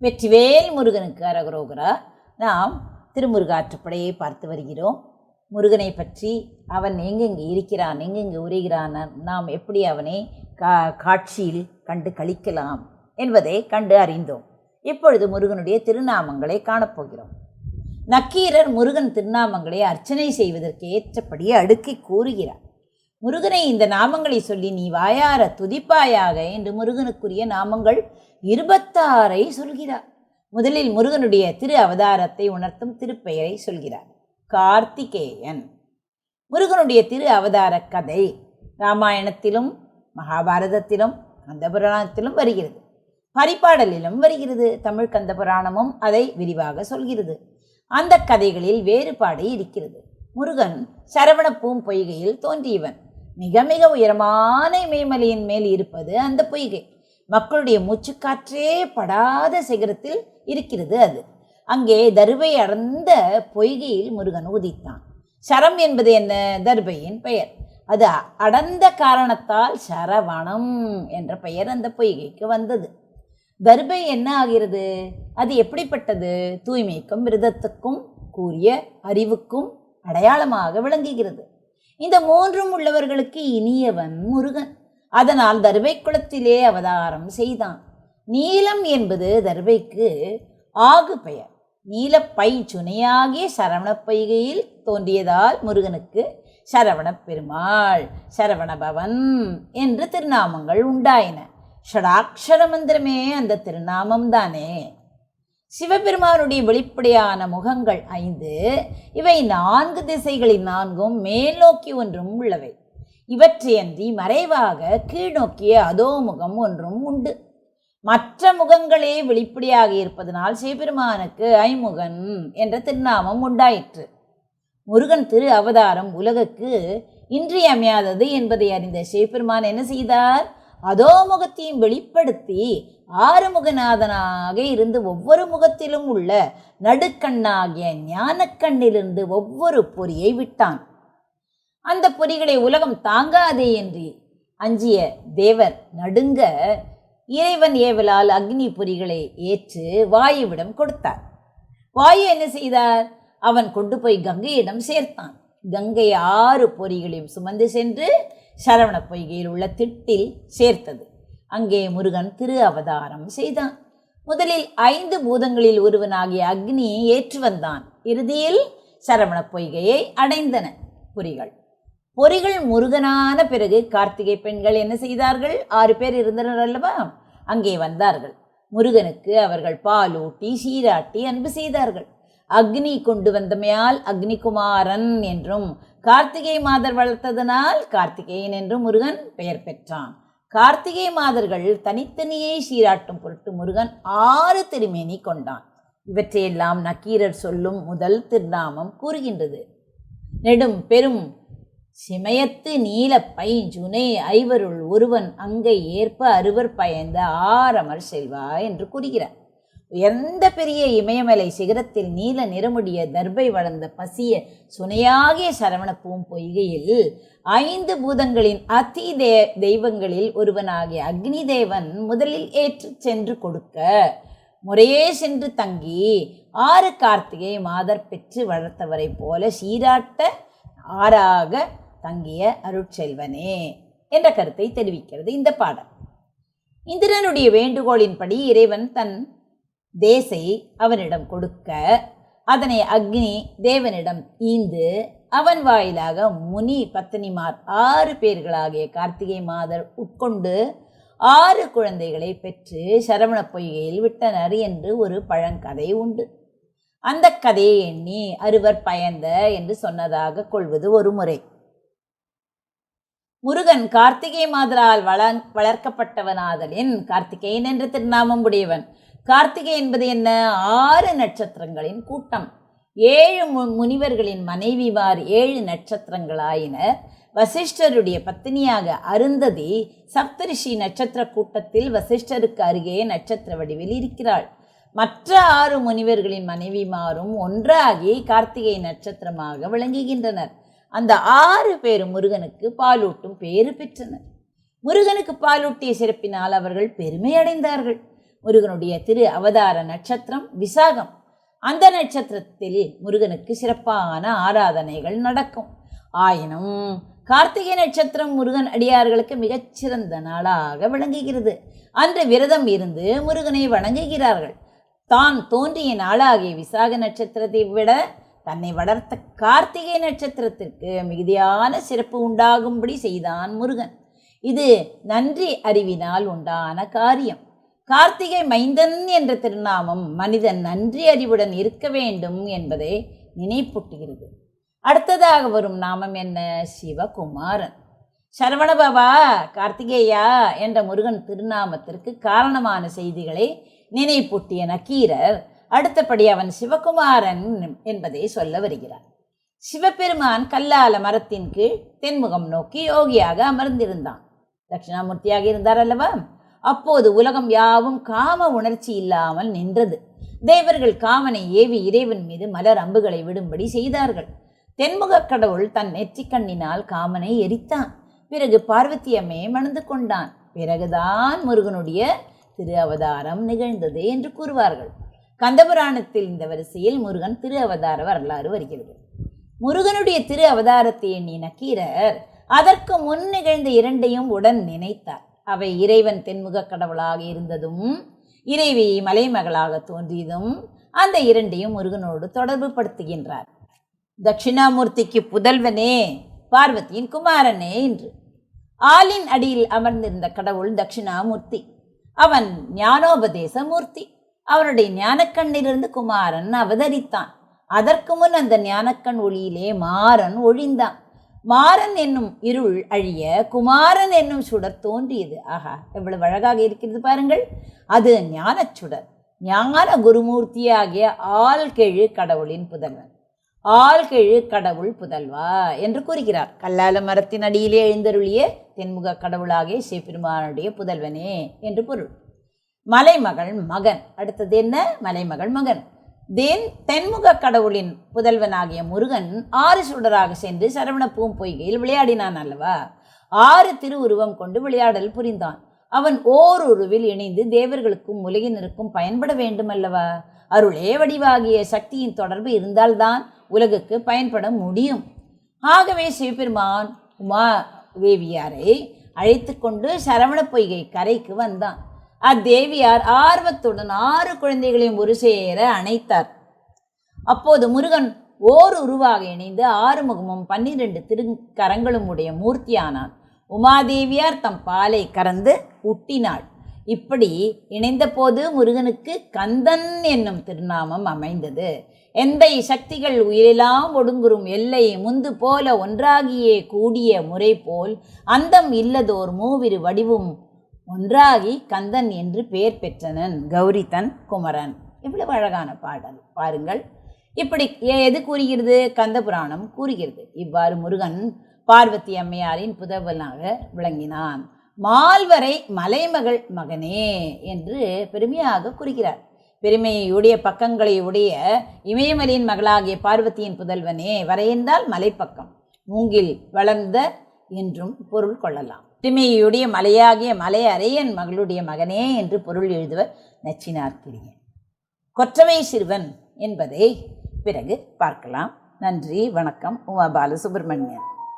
வெற்றிவேல் முருகனுக்கு அரகரோகரா. நாம் திருமுருகாற்றுப்படையை பார்த்து வருகிறோம். முருகனை பற்றி அவன் எங்கெங்கு இருக்கிறான், எங்கெங்கு உரைகிறான், நாம் எப்படி அவனை காட்சியில் கண்டு கழிக்கலாம் என்பதை கண்டு அறிந்தோம். இப்பொழுது முருகனுடைய திருநாமங்களை காணப்போகிறோம். நக்கீரர் முருகன் திருநாமங்களை அர்ச்சனை செய்வதற்கு ஏற்றபடி அடுக்கி கூறுகிறார். முருகனை இந்த நாமங்களை சொல்லி நீ வாயார துதிப்பாயாக என்று முருகனுக்குரிய நாமங்கள் 26 சொல்கிறார். முதலில் முருகனுடைய திரு அவதாரத்தை உணர்த்தும் திருப்பெயரை சொல்கிறார். கார்த்திகேயன். முருகனுடைய திரு அவதார கதை ராமாயணத்திலும் மகாபாரதத்திலும் கந்தபுராணத்திலும் வருகிறது, பரிபாடலிலும் வருகிறது. தமிழ் கந்தபுராணமும் அதை விரிவாக சொல்கிறது. அந்த கதைகளில் வேறுபாடு இருக்கிறது. முருகன் சரவண பூம்பொய்கையில் தோன்றியவன். மிக மிக உயரமான இமயமலையின் மேல் இருப்பது அந்த பொய்கை. மக்களுடைய மூச்சுக்காற்றே படாத சிகரத்தில் இருக்கிறது அது. அங்கே தர்பை அடர்ந்த பொய்கையில் முருகன் உதித்தான். சரம் என்பது என்ன? தர்பையின் பெயர். அது அடர்ந்த காரணத்தால் சரவணம் என்ற பெயர் அந்த பொய்கைக்கு வந்தது. தர்பை என்ன ஆகிறது? அது எப்படிப்பட்டது? தூய்மைக்கும் விரதத்துக்கும் கூறிய அறிவுக்கும் அடையாளமாக விளங்குகிறது. இந்த மூன்றும் உள்ளவர்களுக்கு இனியவன் முருகன். அதனால் தர்பை குளத்திலே அவதாரம் செய்தான். நீலம் என்பது தர்பைக்கு ஆகு பெயர். நீலப்பை சுனையாகிய சரவண பொய்கையில் தோன்றியதால் முருகனுக்கு சரவண பெருமாள், சரவணபவன் என்று திருநாமங்கள் உண்டாயின. ஷடாட்சர மந்திரமே அந்த திருநாமம் தானே. சிவபெருமானுடைய வெளிப்படையான முகங்கள் 5. இவை 4 திசைகளில் 4ம் மேல் நோக்கி ஒன்றும் உள்ளவை. இவற்றையன்றி மறைவாக கீழ்நோக்கிய அதோமுகம் ஒன்றும் உண்டு. மற்ற முகங்களே வெளிப்படையாக இருப்பதனால் சிவபெருமானுக்கு ஐமுகன் என்ற திருநாமம் உண்டாயிற்று. முருகன் திரு அவதாரம் உலகுக்கு இன்றியமையாதது என்பதை அறிந்த சிவபெருமான் என்ன செய்தார்? அதோமுகத்தையும் வெளிப்படுத்தி ஆறுமுகநாதனாக இருந்து ஒவ்வொரு முகத்திலும் உள்ள நடுக்கண்ணாகிய ஞானக்கண்ணிலிருந்து ஒவ்வொரு பொறியை விட்டான். அந்த பொறிகளை உலகம் தாங்காதே என்று அஞ்சிய தேவர் நடுங்க இறைவன் ஏவலால் அக்னி பொறிகளை ஏற்று வாயுவிடம் கொடுத்தார். வாயு என்ன செய்தார்? அவன் கொண்டு போய் கங்கையிடம் சேர்த்தான். கங்கை 6 பொறிகளையும் சுமந்து சென்று சரவண பொய்கையில் உள்ள திட்டில் சேர்த்தது. அங்கே முருகன் திரு அவதாரம் செய்தான். முதலில் 5 பூதங்களில் ஒருவனாகிய அக்னியை ஏற்று வந்தான். இறுதியில் சரவண பொய்கையை அடைந்தன பொறிகள் முருகனான பிறகு கார்த்திகை பெண்கள் என்ன செய்தார்கள்? 6 பேர் இருந்தனர் அல்லவா? அங்கே வந்தார்கள். முருகனுக்கு அவர்கள் பாலூட்டி சீராட்டி அன்பு செய்தார்கள். அக்னி கொண்டு வந்தமையால் அக்னிகுமாரன் என்றும், கார்த்திகை மாதர் வளர்த்ததனால் கார்த்திகேயன் என்றும் முருகன் பெயர் பெற்றான். கார்த்திகை மாதர்கள் தனித்தனியே சீராட்டும் பொருட்டு முருகன் 6 திருமேனி கொண்டான். இவற்றையெல்லாம் நக்கீரர் சொல்லும் முதல் திருநாமம் கூறுகின்றது. நெடும் பெரும் சிமயத்து நீல பைஞ்சுனை ஐவருள் ஒருவன் அங்கை ஏற்ப அறுவர் பயந்த ஆரமர் செல்வா என்று கூறுகிறார். எந்த பெரிய இமயமலை சிகரத்தில் நீல நிறமுடைய தர்பை வளர்ந்த பசிய சுனையாகிய சரவண பூம்பொய்கையில் 5 பூதங்களின் அதி தெய்வங்களில் ஒருவனாகிய அக்னி தேவன் முதலில் ஏற்று சென்று கொடுக்க, முறையே சென்று தங்கி 6 கார்த்திகை மாதர் பெற்று வளர்த்தவரை போல சீராட்ட 6ஆக தங்கிய அருட்செல்வனே என்ற கருத்தை தெரிவிக்கிறது இந்த பாடல். இந்திரனுடைய வேண்டுகோளின்படி இறைவன் தன் தேசை அவனிடம் கொடுக்க, அதனை அக்னி தேவனிடம் ஈந்து அவன் வாயிலாக முனி பத்தினிமார் 6 பேர்களாகிய கார்த்திகை மாதர் உட்கொண்டு 6 குழந்தைகளை பெற்று சரவண பொய்கையில் விட்டனர் என்று ஒரு பழங்கதை உண்டு. அந்த கதையை எண்ணி அறுவர் பயந்த என்று சொன்னதாக கொள்வது ஒரு முறை. முருகன் கார்த்திகை மாதரால் வளர்க்கப்பட்டவனாதலின் கார்த்திகேயன் என்ற திருநாமம் உடையவன். கார்த்திகை என்பது என்ன? 6 நட்சத்திரங்களின் கூட்டம். 7 முனிவர்களின் மனைவிமார் 7 நட்சத்திரங்களாயினர். வசிஷ்டருடைய பத்தினியாக அருந்ததி சப்தரிஷி நட்சத்திர கூட்டத்தில் வசிஷ்டருக்கு அருகே நட்சத்திர வடிவில் இருக்கிறாள். மற்ற 6 முனிவர்களின் மனைவிமாரும் ஒன்றாகி கார்த்திகை நட்சத்திரமாக விளங்குகின்றனர். அந்த 6 பேரும் முருகனுக்கு பாலூட்டும் பேறு பெற்றனர். முருகனுக்கு பாலூட்டிய சிறப்பினால் அவர்கள் பெருமை அடைந்தார்கள். முருகனுடைய திரு அவதார நட்சத்திரம் விசாகம். அந்த நட்சத்திரத்தில் முருகனுக்கு சிறப்பான ஆராதனைகள் நடக்கும். ஆயினும் கார்த்திகை நட்சத்திரம் முருகன் அடியார்களுக்கு மிகச்சிறந்த நாளாக விளங்குகிறது. அன்று விரதம் இருந்து முருகனை வணங்குகிறார்கள். தான் தோன்றிய நாளாகிய விசாக நட்சத்திரத்தை விட தன்னை வளர்த்த கார்த்திகை நட்சத்திரத்திற்கு மிகுதியான சிறப்பு உண்டாகும்படி செய்தான் முருகன். இது நன்றி அறிவினால் உண்டான காரியம். கார்த்திகை மைந்தன் என்ற திருநாமம் மனிதன் நன்றி அறிவுடன் இருக்க வேண்டும் என்பதை நினைப்பூட்டுகிறது. அடுத்ததாக வரும் நாமம் என்ன? சிவகுமாரன். சரவணபவா, கார்த்திகேயா என்ற முருகன் திருநாமத்திற்கு காரணமான செய்திகளை நினைப்பூட்டிய நக்கீரர் அடுத்தபடி அவன் சிவகுமாரன் என்பதை சொல்ல வருகிறார். சிவபெருமான் கல்லால மரத்தின் கீழ் தென்முகம் நோக்கி யோகியாக அமர்ந்திருந்தான். தட்சிணாமூர்த்தியாக இருந்தார் அல்லவா? அப்போது உலகம் யாவும் காம உணர்ச்சி இல்லாமல் நின்றது. தேவர்கள் காமனை ஏவி இறைவன் மீது மலர் அம்புகளை விடும்படி செய்தார்கள். தென்முக கடவுள் தன் நெற்றிக்கண்ணினால் காமனை எரித்தான். பிறகு பார்வதி அம்மையை மணந்து கொண்டான். பிறகுதான் முருகனுடைய திரு அவதாரம் நிகழ்ந்தது என்று கூறுவார்கள். கந்தபுராணத்தில் இந்த வரிசையில் முருகன் திரு அவதார வரலாறு வருகிறது. முருகனுடைய திரு அவதாரத்தை எண்ணி நக்கீரர் அதற்கு முன் நிகழ்ந்த இரண்டையும் உடன் நினைத்தார். அவை இறைவன் தென்முக கடவுளாக இருந்ததும் இறைவி மலைமகளாக தோன்றியதும் அந்த இரண்டையும் முருகனோடு தொடர்பு படுத்துகின்றார். தட்சிணாமூர்த்திக்கு புதல்வனே, பார்வதியின் குமாரனே என்று. ஆலின் அடியில் அமர்ந்திருந்த கடவுள் தட்சிணாமூர்த்தி. அவன் ஞானோபதேச மூர்த்தி. அவனுடைய ஞானக்கண்ணிலிருந்து குமாரன் அவதரித்தான். அதற்கு முன் அந்த ஞானக்கண் ஒளியிலே மாறன் ஒழிந்தான். மாறன் என்னும் இருள் அழிய குமாரன் என்னும் சுடர் தோன்றியது. ஆஹா, எவ்வளவு அழகாக இருக்கிறது பாருங்கள். அது ஞான சுடர். ஞான குருமூர்த்தியாகிய ஆள்கெழு கடவுளின் புதல்வன். ஆள்கெழு கடவுள் புதல்வா என்று கூறுகிறார். கல்லால மரத்தின் அடியிலே எழுந்தருளிய தென்முக கடவுளாகிய சிவபெருமானுடைய புதல்வனே என்று பொருள். மலைமகள் மகன். அடுத்தது என்ன? மலைமகள் மகன். தென்முக கடவுளின் புதல்வனாகிய முருகன் 6 சுடராக சென்று சரவண பூம்பொய்கையில் விளையாடினான் அல்லவா? 6 திருவுருவம் கொண்டு விளையாடல் புரிந்தான். அவன் ஓர் உருவில் இணைந்து தேவர்களுக்கும் உலகினருக்கும் பயன்பட வேண்டும் அல்லவா? அருளே வடிவாகிய சக்தியின் தொடர்பு இருந்தால்தான் உலகுக்கு பயன்பட முடியும். ஆகவே சிவபெருமான் உமா தேவியாரை அழைத்து கொண்டு சரவண பொய்கை கரைக்கு வந்தான். அத்தேவியார் ஆர்வத்துடன் 6 குழந்தைகளையும் ஒரு சேர அணைத்தார். அப்போது முருகன் ஓர் உருவாக இணைந்து 6 முகமும் 12 திருக்கரங்களும் உடைய மூர்த்தியானான். உமாதேவியார் தம் பாலை கறந்து ஊட்டினாள். இப்படி இணைந்த போது முருகனுக்கு கந்தன் என்னும் திருநாமம் அமைந்தது. எந்தை சக்திகள் உயிரெல்லாம் ஒடுங்குறும் எல்லை முந்து போல ஒன்றாகியே கூடிய முறை போல் அந்தம் இல்லதோர் மூவிரு வடிவும் ஒன்றாகி கந்தன் என்று பெயர் பெற்றனன் கௌரி தன் குமரன். இவ்வளவு அழகான பாடல் பாருங்கள். இப்படி எது கூறுகிறது? கந்தபுராணம் கூறுகிறது. இவ்வாறு முருகன் பார்வதி அம்மையாரின் புதல்வனாக விளங்கினான். மால்வரை மலைமகள் மகனே என்று பெருமையாக கூறுகிறார். பெருமையுடைய பக்கங்களை உடைய இமயமலையின் மகளாகிய பார்வதியின் புதல்வனே. வரையென்றால் மலைப்பக்கம், மூங்கில் வளர்ந்த என்றும் பொருள் கொள்ளலாம். பெருமையுடைய மலையாகிய மலை அரையன் மகளுடைய மகனே என்று பொருள் எழுதுவர் நச்சினார்க்கினியன். கொற்றவை சிறுவன் என்பதை பிறகு பார்க்கலாம். நன்றி, வணக்கம். உமா பாலசுப்ரமணியன்.